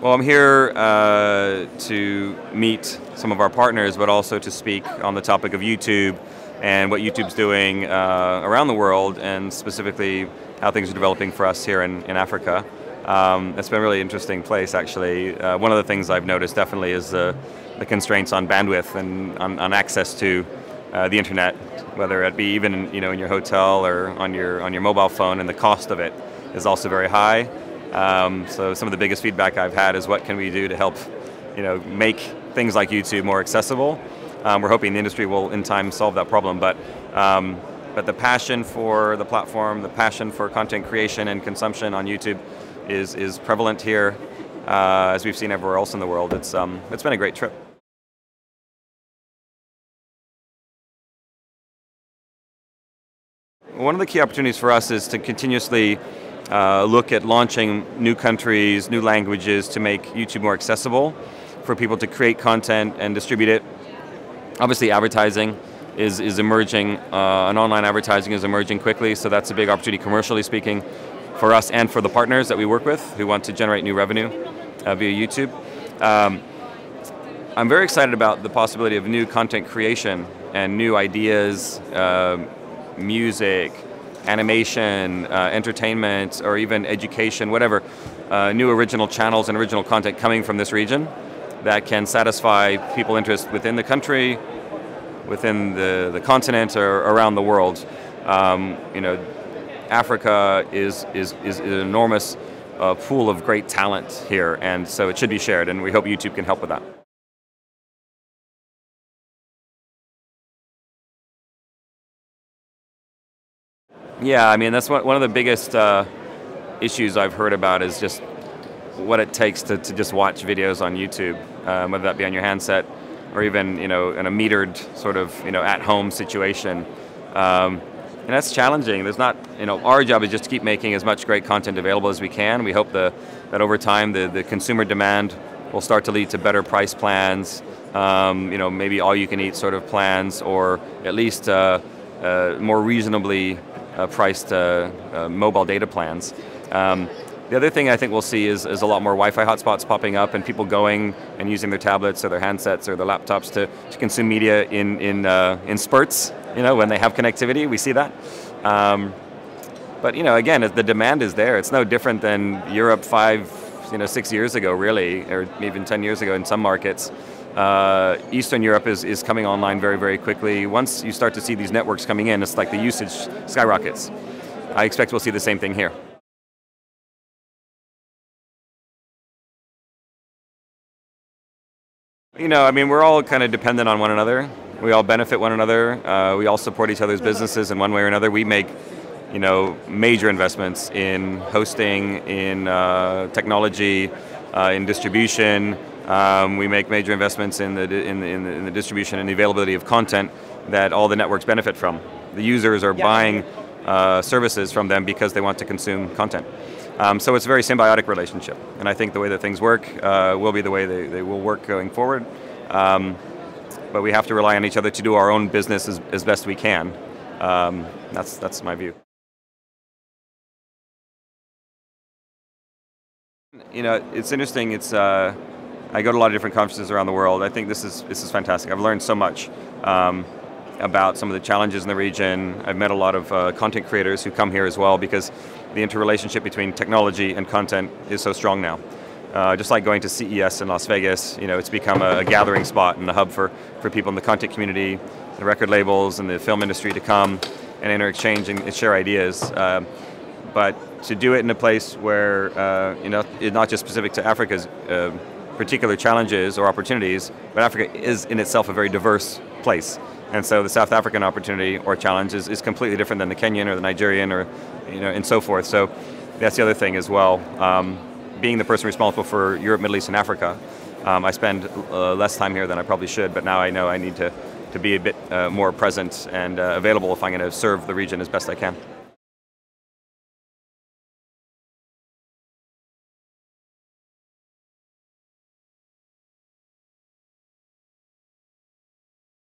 Well, I'm here to meet some of our partners, but also to speak on the topic of YouTube and what YouTube's doing around the world, and specifically how things are developing for us here in Africa. It's been a really interesting place, actually. One of the things I've noticed definitely is the constraints on bandwidth and on access to the internet, whether it be even in your hotel or on your mobile phone, and the cost of it is also very high. So some of the biggest feedback I've had is what can we do to help make things like YouTube more accessible. We're hoping the industry will in time solve that problem, but the passion for the platform, the passion for content creation and consumption on YouTube is prevalent here, as we've seen everywhere else in the world. It's been a great trip. One of the key opportunities for us is to continuously look at launching new countries, new languages to make YouTube more accessible for people to create content and distribute it. Obviously, advertising is emerging, and online advertising is emerging quickly, so that's a big opportunity commercially speaking for us and for the partners that we work with who want to generate new revenue via YouTube. I'm very excited about the possibility of new content creation and new ideas, music, animation, entertainment, or even education, whatever, new original channels and original content coming from this region that can satisfy people's interest within the country, within the continent, or around the world. Africa is an enormous pool of great talent here, and so it should be shared, and we hope YouTube can help with that. Yeah, I mean, that's one of the biggest issues I've heard about is just what it takes to just watch videos on YouTube, whether that be on your handset or even in a metered sort of at-home situation. And that's challenging. There's not, our job is just to keep making as much great content available as we can. We hope that over time the consumer demand will start to lead to better price plans, maybe all-you-can-eat sort of plans, or at least more reasonably priced mobile data plans. The other thing I think we'll see is a lot more Wi-Fi hotspots popping up, and people going and using their tablets or their handsets or their laptops to consume media in spurts. When they have connectivity, we see that. But again, the demand is there. It's no different than Europe 6 years ago, really, or even 10 years ago in some markets. Eastern Europe is coming online very, very quickly. Once you start to see these networks coming in, it's like the usage skyrockets. I expect we'll see the same thing here. I mean, we're all kind of dependent on one another. We all benefit one another. We all support each other's businesses in one way or another. We make, major investments in hosting, in technology, in distribution. We make major investments in the distribution and the availability of content that all the networks benefit from. The users are buying services from them because they want to consume content. So it's a very symbiotic relationship, and I think the way that things work will be the way they will work going forward. But we have to rely on each other to do our own business as best we can. That's my view. It's interesting. I go to a lot of different conferences around the world. I think this is fantastic. I've learned so much about some of the challenges in the region. I've met a lot of content creators who come here as well, because the interrelationship between technology and content is so strong now. Just like going to CES in Las Vegas, it's become a gathering spot and a hub for people in the content community, the record labels, and the film industry to come and interexchange and share ideas. But to do it in a place where it's not just specific to Africa's particular challenges or opportunities, but Africa is in itself a very diverse place. And so the South African opportunity or challenge is completely different than the Kenyan or the Nigerian or and so forth. So that's the other thing as well. Being the person responsible for Europe, Middle East, and Africa, I spend less time here than I probably should, but now I know I need to be a bit more present and available if I'm going to serve the region as best I can.